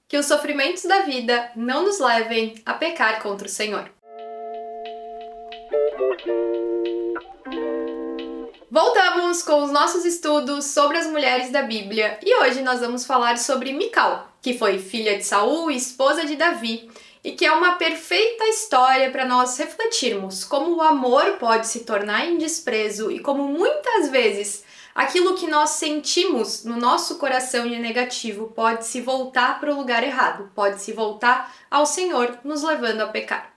Que os sofrimentos da vida não nos levem a pecar contra o Senhor. Voltamos com os nossos estudos sobre as mulheres da Bíblia e hoje nós vamos falar sobre Mical, que foi filha de Saul e esposa de Davi, e que é uma perfeita história para nós refletirmos como o amor pode se tornar em desprezo e como muitas vezes aquilo que nós sentimos no nosso coração de negativo pode se voltar para o lugar errado, pode se voltar ao Senhor, nos levando a pecar.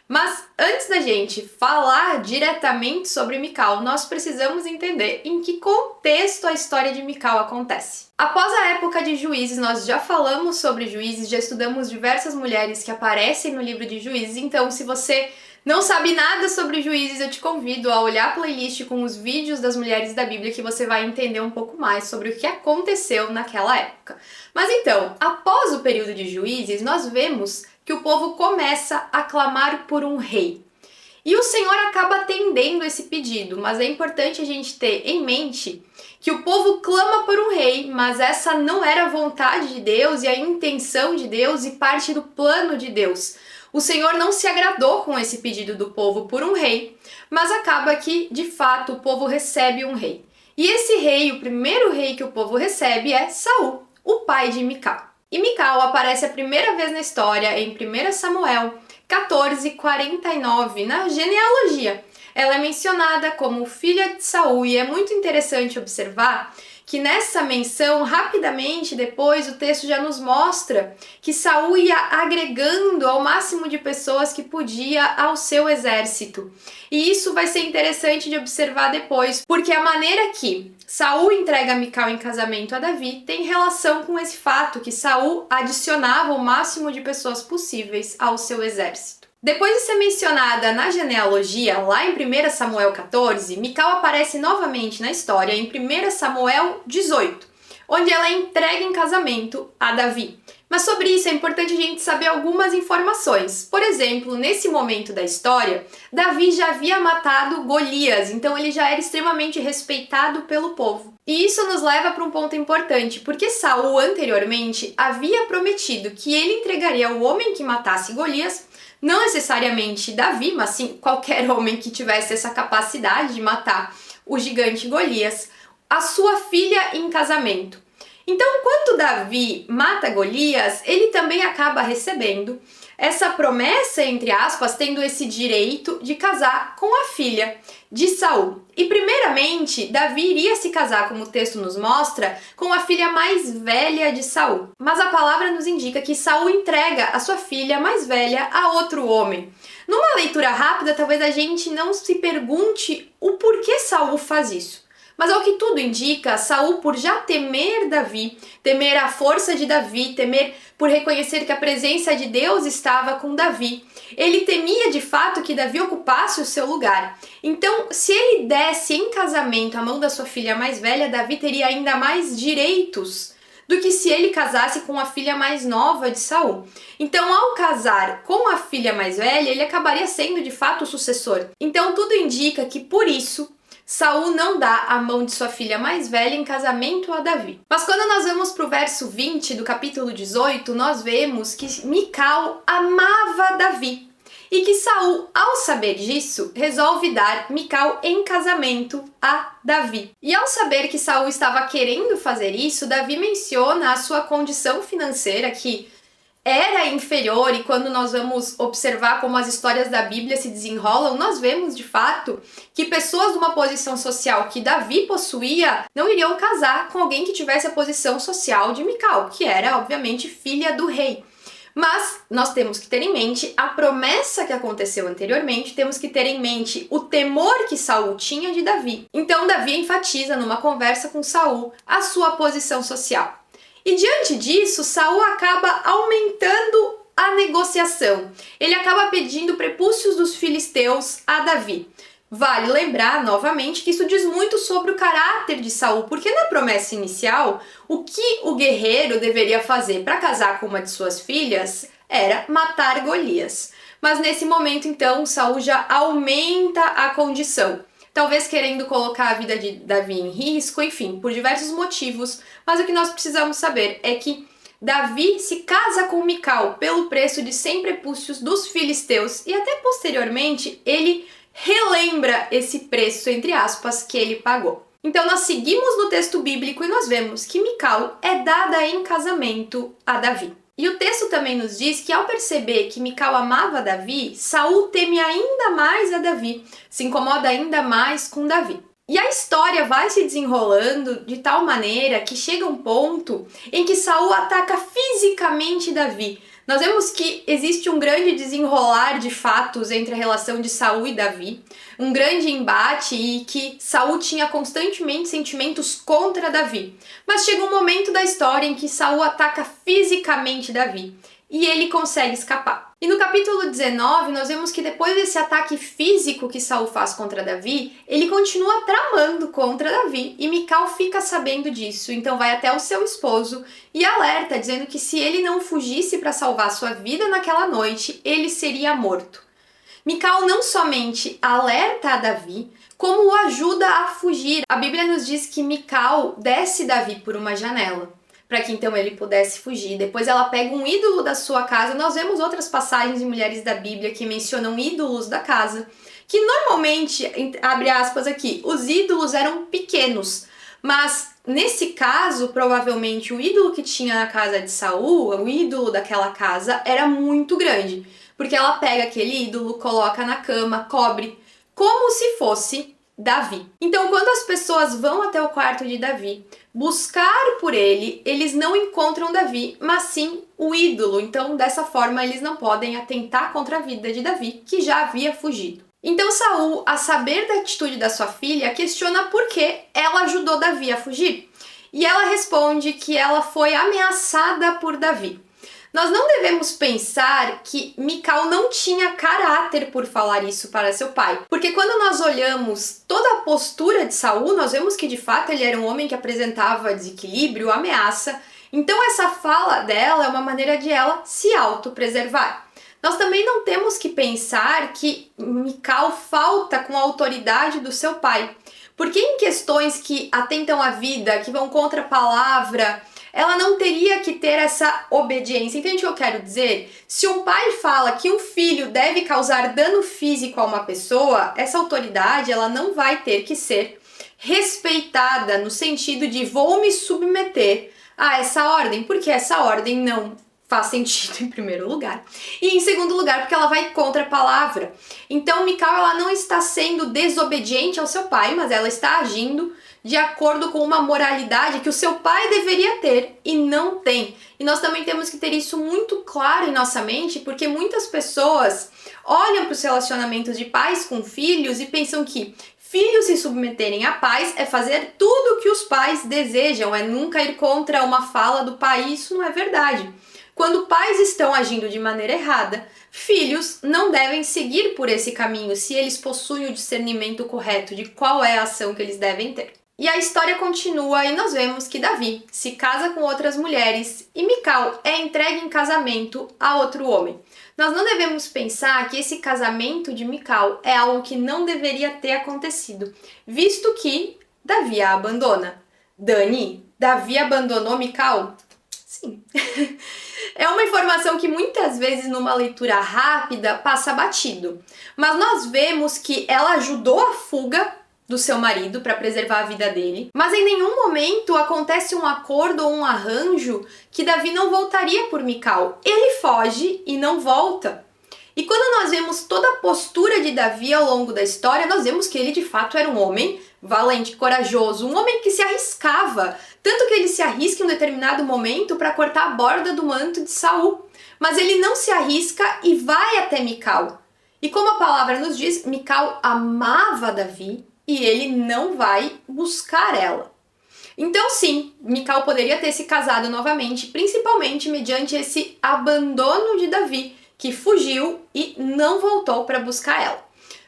Mas antes da gente falar diretamente sobre Mical, nós precisamos entender em que contexto a história de Mical acontece. Após a época de Juízes, nós já falamos sobre Juízes, já estudamos diversas mulheres que aparecem no livro de Juízes, então se você não sabe nada sobre Juízes, eu te convido a olhar a playlist com os vídeos das mulheres da Bíblia que você vai entender um pouco mais sobre o que aconteceu naquela época. Mas então, após o período de Juízes, nós vemos que o povo começa a clamar por um rei. E o Senhor acaba atendendo esse pedido, mas é importante a gente ter em mente que o povo clama por um rei, mas essa não era a vontade de Deus e a intenção de Deus e parte do plano de Deus. O Senhor não se agradou com esse pedido do povo por um rei, mas acaba que, de fato, o povo recebe um rei. E esse rei, o primeiro rei que o povo recebe é Saul, o pai de Mical. E Mical aparece a primeira vez na história em 1 Samuel 14:49, na genealogia. Ela é mencionada como filha de Saul e é muito interessante observar que nessa menção, rapidamente depois, o texto já nos mostra que Saul ia agregando ao máximo de pessoas que podia ao seu exército. E isso vai ser interessante de observar depois, porque a maneira que Saul entrega Mical em casamento a Davi tem relação com esse fato que Saul adicionava o máximo de pessoas possíveis ao seu exército. Depois de ser mencionada na genealogia, lá em 1 Samuel 14, Mical aparece novamente na história em 1 Samuel 18, onde ela é entregue em casamento a Davi. Mas sobre isso é importante a gente saber algumas informações. Por exemplo, nesse momento da história, Davi já havia matado Golias, então ele já era extremamente respeitado pelo povo. E isso nos leva para um ponto importante, porque Saul anteriormente havia prometido que ele entregaria o homem que matasse Golias, não necessariamente Davi, mas sim qualquer homem que tivesse essa capacidade de matar o gigante Golias, a sua filha em casamento. Então, quando Davi mata Golias, ele também acaba recebendo essa promessa, entre aspas, tendo esse direito de casar com a filha de Saul. E primeiramente, Davi iria se casar, como o texto nos mostra, com a filha mais velha de Saul. Mas a palavra nos indica que Saul entrega a sua filha mais velha a outro homem. Numa leitura rápida, talvez a gente não se pergunte o porquê Saul faz isso. Mas ao que tudo indica, Saul, por já temer Davi, temer a força de Davi, temer por reconhecer que a presença de Deus estava com Davi, ele temia de fato que Davi ocupasse o seu lugar. Então, se ele desse em casamento a mão da sua filha mais velha, Davi teria ainda mais direitos do que se ele casasse com a filha mais nova de Saul. Então, ao casar com a filha mais velha, ele acabaria sendo de fato o sucessor. Então, tudo indica que por isso Saul não dá a mão de sua filha mais velha em casamento a Davi. Mas quando nós vamos para o verso 20 do capítulo 18, nós vemos que Mical amava Davi e que Saul, ao saber disso, resolve dar Mical em casamento a Davi. E ao saber que Saul estava querendo fazer isso, Davi menciona a sua condição financeira que era inferior, e quando nós vamos observar como as histórias da Bíblia se desenrolam, nós vemos de fato que pessoas de uma posição social que Davi possuía não iriam casar com alguém que tivesse a posição social de Mical, que era obviamente filha do rei. Mas nós temos que ter em mente a promessa que aconteceu anteriormente, temos que ter em mente o temor que Saul tinha de Davi. Então Davi enfatiza numa conversa com Saul a sua posição social. E diante disso, Saul acaba aumentando a negociação. Ele acaba pedindo prepúcios dos filisteus a Davi. Vale lembrar novamente que isso diz muito sobre o caráter de Saul, porque na promessa inicial, o que o guerreiro deveria fazer para casar com uma de suas filhas era matar Golias. Mas nesse momento, então, Saul já aumenta a condição. Talvez querendo colocar a vida de Davi em risco, enfim, por diversos motivos. Mas o que nós precisamos saber é que Davi se casa com Mical pelo preço de 100 prepúcios dos filisteus e até posteriormente ele relembra esse preço, entre aspas, que ele pagou. Então nós seguimos no texto bíblico e nós vemos que Mical é dada em casamento a Davi. E o texto também nos diz que ao perceber que Mical amava Davi, Saul teme ainda mais a Davi, se incomoda ainda mais com Davi. E a história vai se desenrolando de tal maneira que chega um ponto em que Saul ataca fisicamente Davi. Nós vemos que existe um grande desenrolar de fatos entre a relação de Saul e Davi, um grande embate e que Saul tinha constantemente sentimentos contra Davi. Mas chega um momento da história em que Saul ataca fisicamente Davi e ele consegue escapar. E no capítulo 19, nós vemos que depois desse ataque físico que Saul faz contra Davi, ele continua tramando contra Davi e Mical fica sabendo disso, então vai até o seu esposo e alerta, dizendo que se ele não fugisse para salvar sua vida naquela noite, ele seria morto. Mical não somente alerta a Davi, como o ajuda a fugir. A Bíblia nos diz que Mical desce Davi por uma janela, para que então ele pudesse fugir. Depois ela pega um ídolo da sua casa. Nós vemos outras passagens em Mulheres da Bíblia que mencionam ídolos da casa, que normalmente, abre aspas aqui, os ídolos eram pequenos, mas nesse caso, provavelmente o ídolo que tinha na casa de Saul, o ídolo daquela casa, era muito grande, porque ela pega aquele ídolo, coloca na cama, cobre, como se fosse Davi. Então, quando as pessoas vão até o quarto de Davi buscar por ele, eles não encontram Davi, mas sim o ídolo. Então, dessa forma, eles não podem atentar contra a vida de Davi, que já havia fugido. Então, Saul, a saber da atitude da sua filha, questiona por que ela ajudou Davi a fugir. E ela responde que ela foi ameaçada por Davi. Nós não devemos pensar que Mical não tinha caráter por falar isso para seu pai, porque quando nós olhamos toda a postura de Saul, nós vemos que de fato ele era um homem que apresentava desequilíbrio, ameaça. Então essa fala dela é uma maneira de ela se autopreservar. Nós também não temos que pensar que Mical falta com a autoridade do seu pai, porque em questões que atentam à vida, que vão contra a palavra, ela não teria que ter essa obediência. Entende o que eu quero dizer? Se um pai fala que um filho deve causar dano físico a uma pessoa, essa autoridade ela não vai ter que ser respeitada no sentido de vou me submeter a essa ordem, porque essa ordem não faz sentido em primeiro lugar. E em segundo lugar, porque ela vai contra a palavra. Então, Mical ela não está sendo desobediente ao seu pai, mas ela está agindo de acordo com uma moralidade que o seu pai deveria ter e não tem. E nós também temos que ter isso muito claro em nossa mente, porque muitas pessoas olham para os relacionamentos de pais com filhos e pensam que filhos se submeterem a pais é fazer tudo o que os pais desejam, é nunca ir contra uma fala do pai. E isso não é verdade. Quando pais estão agindo de maneira errada, filhos não devem seguir por esse caminho se eles possuem o discernimento correto de qual é a ação que eles devem ter. E a história continua e nós vemos que Davi se casa com outras mulheres e Mical é entregue em casamento a outro homem. Nós não devemos pensar que esse casamento de Mical é algo que não deveria ter acontecido, visto que Davi a abandona. Dani, Davi abandonou Mical? Sim. É uma informação que muitas vezes numa leitura rápida passa batido, mas nós vemos que ela ajudou a fuga do seu marido para preservar a vida dele, mas em nenhum momento acontece um acordo ou um arranjo que Davi não voltaria por Mical. Ele foge e não volta. E quando nós vemos toda a postura de Davi ao longo da história, nós vemos que ele de fato era um homem valente, corajoso, um homem que se arriscava, tanto que ele se arrisca em um determinado momento para cortar a borda do manto de Saul. Mas ele não se arrisca e vai até Mical. E como a palavra nos diz, Mical amava Davi e ele não vai buscar ela. Então sim, Mical poderia ter se casado novamente, principalmente mediante esse abandono de Davi, que fugiu e não voltou para buscar ela.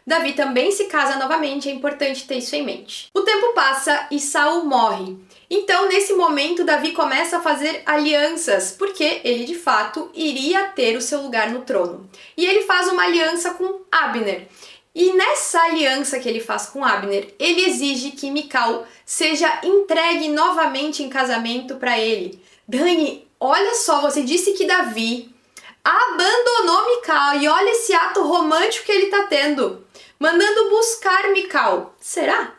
Davi também se casa novamente, é importante ter isso em mente. O tempo passa e Saul morre. Então, nesse momento, Davi começa a fazer alianças, porque ele, de fato, iria ter o seu lugar no trono. E ele faz uma aliança com Abner. E nessa aliança que ele faz com Abner, ele exige que Mical seja entregue novamente em casamento para ele. Dani, olha só, você disse que Davi abandonou Mical e olha esse ato romântico que ele tá tendo, mandando buscar Mical. Será?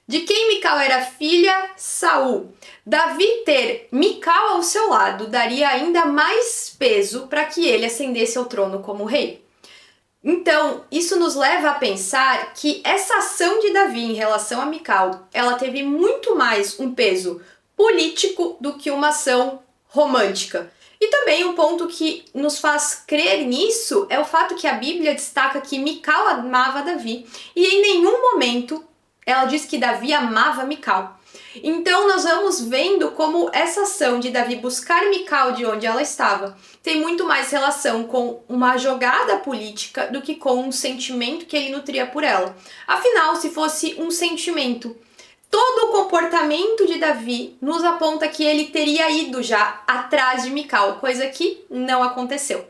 De quem Mical era filha? Saul. Davi ter Mical ao seu lado daria ainda mais peso para que ele ascendesse ao trono como rei. Então, isso nos leva a pensar que essa ação de Davi em relação a Mical, ela teve muito mais um peso político do que uma ação romântica. E também um ponto que nos faz crer nisso é o fato que a Bíblia destaca que Mical amava Davi e em nenhum momento ela diz que Davi amava Mical. Então nós vamos vendo como essa ação de Davi buscar Mical de onde ela estava tem muito mais relação com uma jogada política do que com um sentimento que ele nutria por ela. Afinal, se fosse um sentimento, todo o comportamento de Davi nos aponta que ele teria ido já atrás de Mical, coisa que não aconteceu.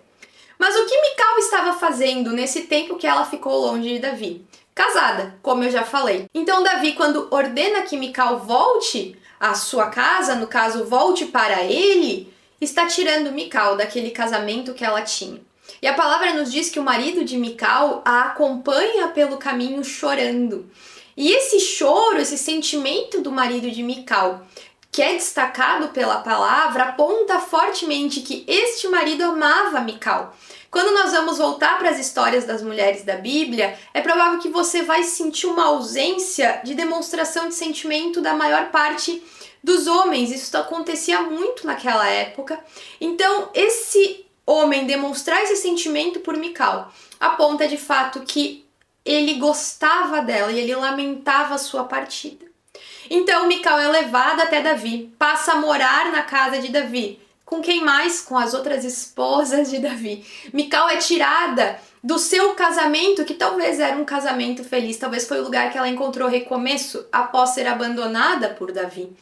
Mas o que Mical estava fazendo nesse tempo que ela ficou longe de Davi? Casada, como eu já falei. Então Davi, quando ordena que Mical volte à sua casa, no caso, volte para ele, está tirando Mical daquele casamento que ela tinha. E a palavra nos diz que o marido de Mical a acompanha pelo caminho chorando. E esse choro, esse sentimento do marido de Mical, que é destacado pela palavra, aponta fortemente que este marido amava Mical. Quando nós vamos voltar para as histórias das mulheres da Bíblia, é provável que você vai sentir uma ausência de demonstração de sentimento da maior parte dos homens. Isso acontecia muito naquela época. Então, esse homem demonstrar esse sentimento por Mical aponta de fato que ele gostava dela e ele lamentava a sua partida. Então, Mical é levada até Davi, passa a morar na casa de Davi. Com quem mais? Com as outras esposas de Davi. Mical é tirada do seu casamento, que talvez era um casamento feliz, talvez foi o lugar que ela encontrou recomeço após ser abandonada por Davi.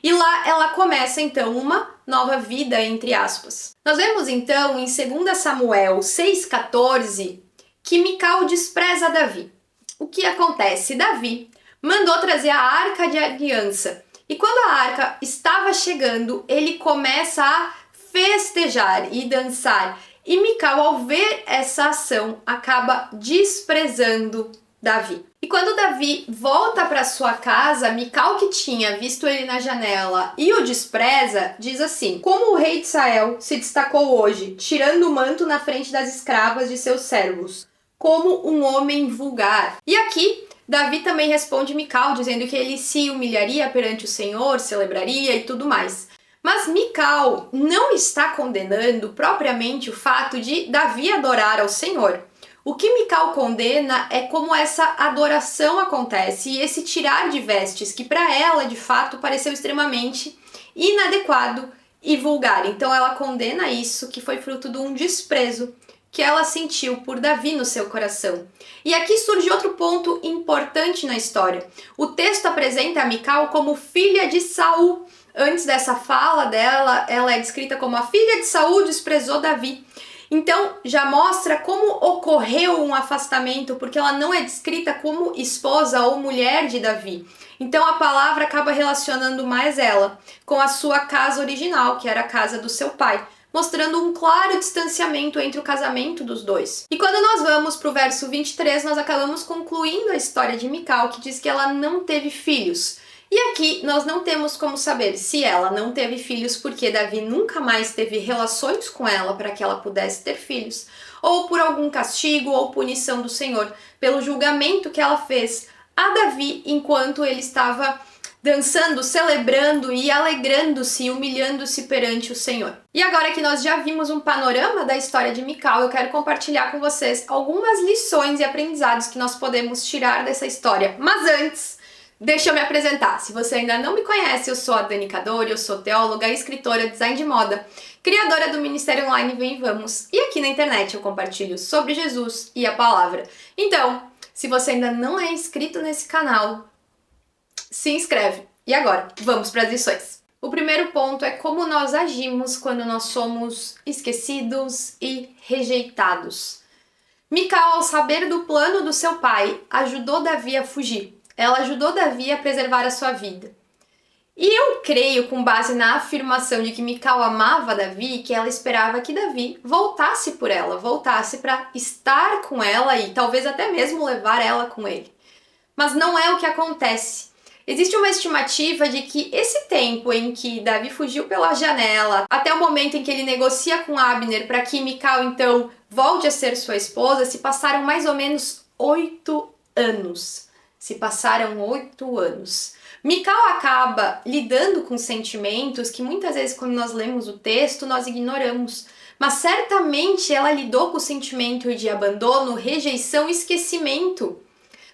E lá ela começa então uma nova vida, entre aspas. Nós vemos então em 2 Samuel 6,14 que Mical despreza Davi. O que acontece? Davi mandou trazer a Arca de Aliança. E quando a arca estava chegando, ele começa a festejar e dançar. E Mical, ao ver essa ação, acaba desprezando Davi. E quando Davi volta para sua casa, Mical, que tinha visto ele na janela e o despreza, diz assim: como o rei de Israel se destacou hoje, tirando o manto na frente das escravas de seus servos, como um homem vulgar. E aqui Davi também responde Mical, dizendo que ele se humilharia perante o Senhor, celebraria e tudo mais. Mas Mical não está condenando propriamente o fato de Davi adorar ao Senhor. O que Mical condena é como essa adoração acontece e esse tirar de vestes, que para ela, de fato, pareceu extremamente inadequado e vulgar. Então ela condena isso, que foi fruto de um desprezo que ela sentiu por Davi no seu coração. E aqui surge outro ponto importante na história. O texto apresenta a Mical como filha de Saul. Antes dessa fala dela, ela é descrita como a filha de Saul desprezou Davi. Então já mostra como ocorreu um afastamento, porque ela não é descrita como esposa ou mulher de Davi. Então a palavra acaba relacionando mais ela com a sua casa original, que era a casa do seu pai, mostrando um claro distanciamento entre o casamento dos dois. E quando nós vamos para o verso 23, nós acabamos concluindo a história de Mical, que diz que ela não teve filhos. E aqui nós não temos como saber se ela não teve filhos porque Davi nunca mais teve relações com ela para que ela pudesse ter filhos, ou por algum castigo ou punição do Senhor, pelo julgamento que ela fez a Davi enquanto ele estava dançando, celebrando e alegrando-se e humilhando-se perante o Senhor. E agora que nós já vimos um panorama da história de Mical, eu quero compartilhar com vocês algumas lições e aprendizados que nós podemos tirar dessa história. Mas antes, deixa eu me apresentar. Se você ainda não me conhece, eu sou a Dani Cadori, eu sou teóloga, escritora, design de moda, criadora do Ministério Online Vem e Vamos, e aqui na internet eu compartilho sobre Jesus e a palavra. Então, se você ainda não é inscrito nesse canal, se inscreve. E agora, vamos para as lições. O primeiro ponto é como nós agimos quando nós somos esquecidos e rejeitados. Mical, ao saber do plano do seu pai, ajudou Davi a fugir. Ela ajudou Davi a preservar a sua vida. E eu creio, com base na afirmação de que Mical amava Davi, que ela esperava que Davi voltasse por ela, voltasse para estar com ela e talvez até mesmo levar ela com ele. Mas não é o que acontece. Existe uma estimativa de que esse tempo em que Davi fugiu pela janela, até o momento em que ele negocia com Abner para que Mical então volte a ser sua esposa, se passaram mais ou menos 8 anos. Se passaram 8 anos. Mical acaba lidando com sentimentos que muitas vezes quando nós lemos o texto nós ignoramos. Mas certamente ela lidou com o sentimento de abandono, rejeição e esquecimento.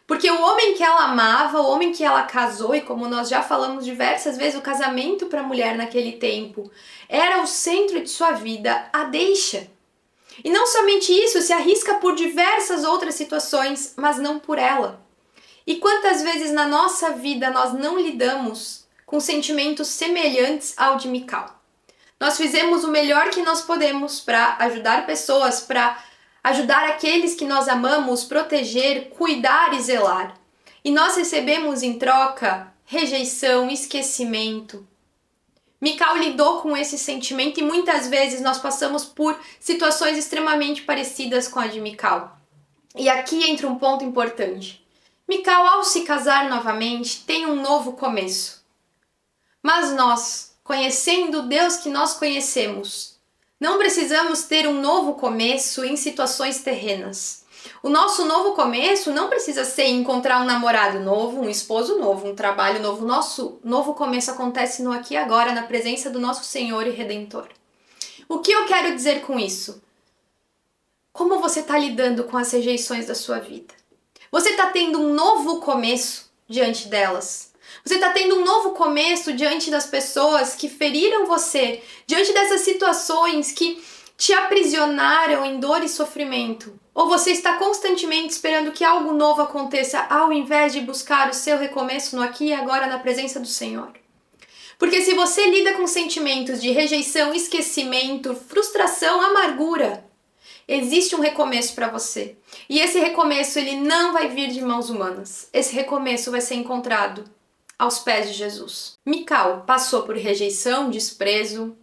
Porque o homem que ela amava, o homem que ela casou, e como nós já falamos diversas vezes, o casamento para a mulher naquele tempo era o centro de sua vida, a deixa. E não somente isso, se arrisca por diversas outras situações, mas não por ela. E quantas vezes na nossa vida nós não lidamos com sentimentos semelhantes ao de Mical? Nós fizemos o melhor que nós podemos para ajudar pessoas, para ajudar aqueles que nós amamos, proteger, cuidar e zelar. E nós recebemos em troca rejeição, esquecimento. Mical lidou com esse sentimento e muitas vezes nós passamos por situações extremamente parecidas com a de Mical. E aqui entra um ponto importante. Mical, ao se casar novamente, tem um novo começo. Mas nós, conhecendo o Deus que nós conhecemos, não precisamos ter um novo começo em situações terrenas. O nosso novo começo não precisa ser encontrar um namorado novo, um esposo novo, um trabalho novo. O nosso novo começo acontece no aqui e agora, na presença do nosso Senhor e Redentor. O que eu quero dizer com isso? Como você está lidando com as rejeições da sua vida? Você está tendo um novo começo diante delas. Você está tendo um novo começo diante das pessoas que feriram você, diante dessas situações que te aprisionaram em dor e sofrimento. Ou você está constantemente esperando que algo novo aconteça ao invés de buscar o seu recomeço no aqui e agora na presença do Senhor. Porque se você lida com sentimentos de rejeição, esquecimento, frustração, amargura, existe um recomeço para você. E esse recomeço ele não vai vir de mãos humanas. Esse recomeço vai ser encontrado aos pés de Jesus. Mical passou por rejeição, desprezo.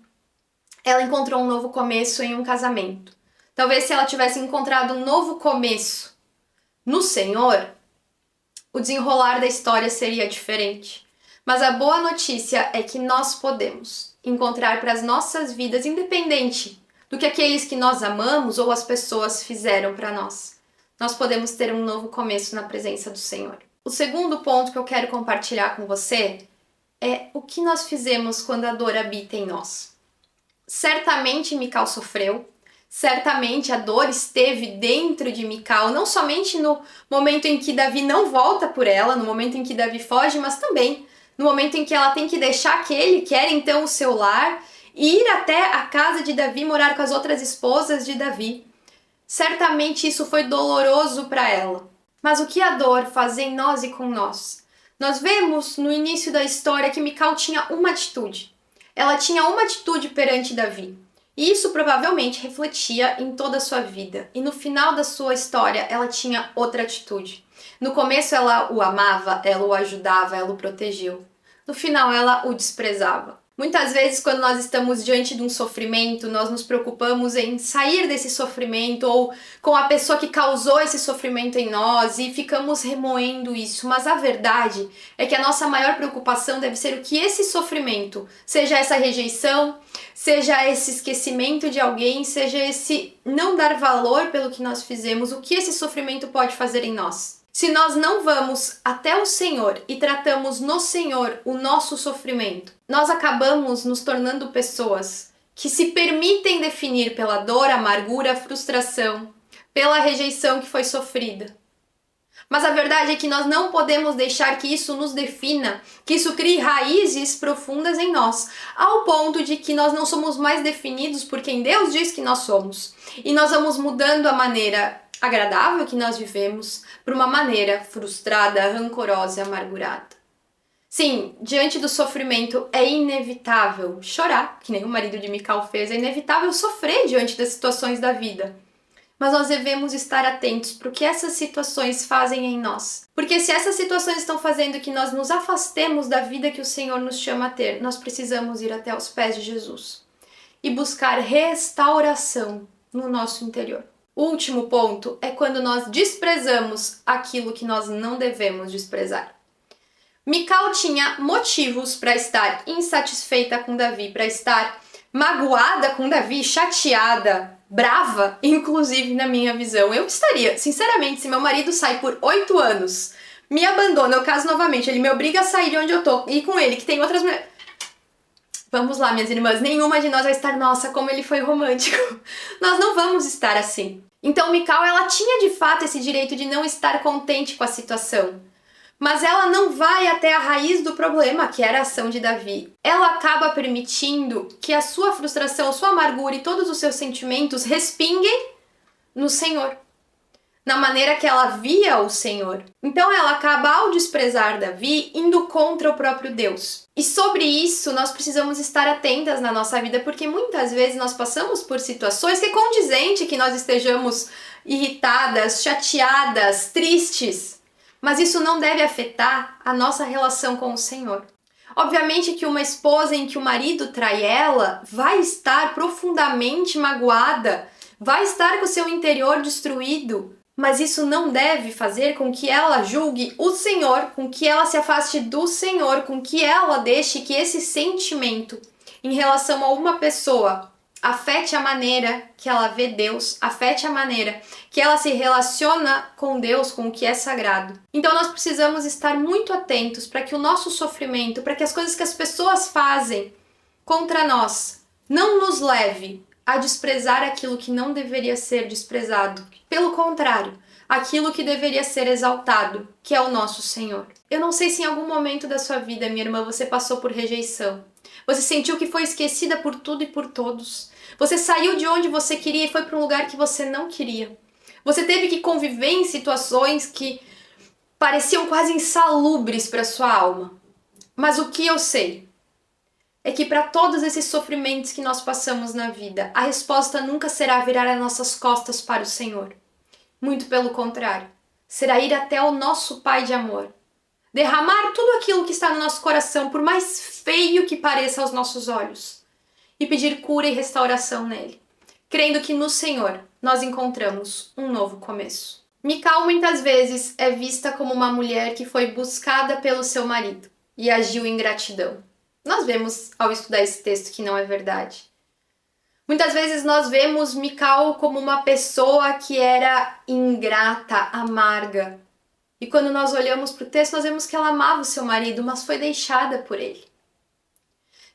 Ela encontrou um novo começo em um casamento. Talvez se ela tivesse encontrado um novo começo no Senhor, o desenrolar da história seria diferente. Mas a boa notícia é que nós podemos encontrar para as nossas vidas, independente do que aqueles que nós amamos ou as pessoas fizeram para nós. Nós podemos ter um novo começo na presença do Senhor. O segundo ponto que eu quero compartilhar com você é o que nós fizemos quando a dor habita em nós. Certamente Mical sofreu, certamente a dor esteve dentro de Mical, não somente no momento em que Davi não volta por ela, no momento em que Davi foge, mas também no momento em que ela tem que deixar aquele que era então o seu lar e ir até a casa de Davi, morar com as outras esposas de Davi. Certamente isso foi doloroso para ela. Mas o que a dor faz em nós e com nós? Nós vemos no início da história que Mical tinha uma atitude. Ela tinha uma atitude perante Davi. E isso provavelmente refletia em toda a sua vida. E no final da sua história, ela tinha outra atitude. No começo ela o amava, ela o ajudava, ela o protegeu. No final ela o desprezava. Muitas vezes, quando nós estamos diante de um sofrimento, nós nos preocupamos em sair desse sofrimento ou com a pessoa que causou esse sofrimento em nós e ficamos remoendo isso. Mas a verdade é que a nossa maior preocupação deve ser o que esse sofrimento, seja essa rejeição, seja esse esquecimento de alguém, seja esse não dar valor pelo que nós fizemos, o que esse sofrimento pode fazer em nós. Se nós não vamos até o Senhor e tratamos no Senhor o nosso sofrimento, nós acabamos nos tornando pessoas que se permitem definir pela dor, amargura, frustração, pela rejeição que foi sofrida. Mas a verdade é que nós não podemos deixar que isso nos defina, que isso crie raízes profundas em nós, ao ponto de que nós não somos mais definidos por quem Deus diz que nós somos. E nós vamos mudando a maneira agradável que nós vivemos para uma maneira frustrada, rancorosa e amargurada. Sim, diante do sofrimento é inevitável chorar, que nem o marido de Mical fez, é inevitável sofrer diante das situações da vida. Mas nós devemos estar atentos para o que essas situações fazem em nós. Porque se essas situações estão fazendo que nós nos afastemos da vida que o Senhor nos chama a ter, nós precisamos ir até os pés de Jesus e buscar restauração no nosso interior. O último ponto é quando nós desprezamos aquilo que nós não devemos desprezar. Mical tinha motivos para estar insatisfeita com Davi, para estar magoada com Davi, chateada, brava, inclusive na minha visão. Eu estaria, sinceramente, se meu marido sai por 8 anos, me abandona, eu caso novamente, ele me obriga a sair de onde eu tô, e com ele, que tem outras mulheres... Vamos lá, minhas irmãs, nenhuma de nós vai estar, nossa, como ele foi romântico. Nós não vamos estar assim. Então, Mical, ela tinha de fato esse direito de não estar contente com a situação. Mas ela não vai até a raiz do problema, que era a ação de Davi. Ela acaba permitindo que a sua frustração, a sua amargura e todos os seus sentimentos respinguem no Senhor, na maneira que ela via o Senhor. Então ela acaba, ao desprezar Davi, indo contra o próprio Deus. E sobre isso nós precisamos estar atentas na nossa vida, porque muitas vezes nós passamos por situações que é condizente que nós estejamos irritadas, chateadas, tristes, mas isso não deve afetar a nossa relação com o Senhor. Obviamente que uma esposa em que o marido trai ela vai estar profundamente magoada, vai estar com o seu interior destruído, mas isso não deve fazer com que ela julgue o Senhor, com que ela se afaste do Senhor, com que ela deixe que esse sentimento em relação a uma pessoa afete a maneira que ela vê Deus, afete a maneira que ela se relaciona com Deus, com o que é sagrado. Então nós precisamos estar muito atentos para que o nosso sofrimento, para que as coisas que as pessoas fazem contra nós não nos leve a desprezar aquilo que não deveria ser desprezado. Pelo contrário, aquilo que deveria ser exaltado, que é o nosso Senhor. Eu não sei se em algum momento da sua vida, minha irmã, você passou por rejeição. Você sentiu que foi esquecida por tudo e por todos. Você saiu de onde você queria e foi para um lugar que você não queria. Você teve que conviver em situações que pareciam quase insalubres para sua alma. Mas o que eu sei é que para todos esses sofrimentos que nós passamos na vida, a resposta nunca será virar as nossas costas para o Senhor. Muito pelo contrário, será ir até o nosso Pai de amor. Derramar tudo aquilo que está no nosso coração, por mais feio que pareça aos nossos olhos, e pedir cura e restauração nele, crendo que no Senhor nós encontramos um novo começo. Mical muitas vezes é vista como uma mulher que foi buscada pelo seu marido e agiu em gratidão. Nós vemos ao estudar esse texto que não é verdade. Muitas vezes nós vemos Mical como uma pessoa que era ingrata, amarga. E quando nós olhamos para o texto, nós vemos que ela amava o seu marido, mas foi deixada por ele.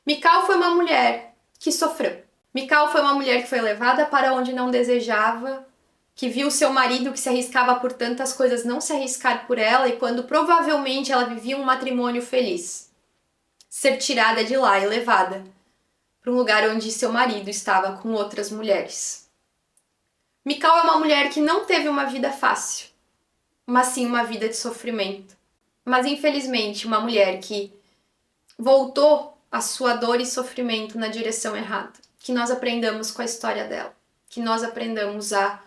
Mical foi uma mulher que sofreu. Mical foi uma mulher que foi levada para onde não desejava, que viu seu marido que se arriscava por tantas coisas não se arriscar por ela, e quando provavelmente ela vivia um matrimônio feliz, ser tirada de lá e levada para um lugar onde seu marido estava com outras mulheres. Mical é uma mulher que não teve uma vida fácil, mas sim uma vida de sofrimento. Mas infelizmente uma mulher que voltou a sua dor e sofrimento na direção errada. Que nós aprendamos com a história dela. Que nós aprendamos a,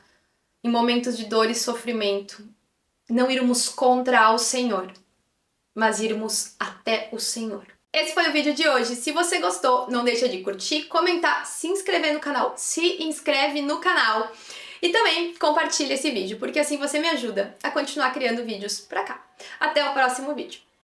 em momentos de dor e sofrimento, não irmos contra o Senhor, mas irmos até o Senhor. Esse foi o vídeo de hoje. Se você gostou, não deixa de curtir, comentar, se inscrever no canal. Se inscreve no canal. E também compartilha esse vídeo, porque assim você me ajuda a continuar criando vídeos pra cá. Até o próximo vídeo.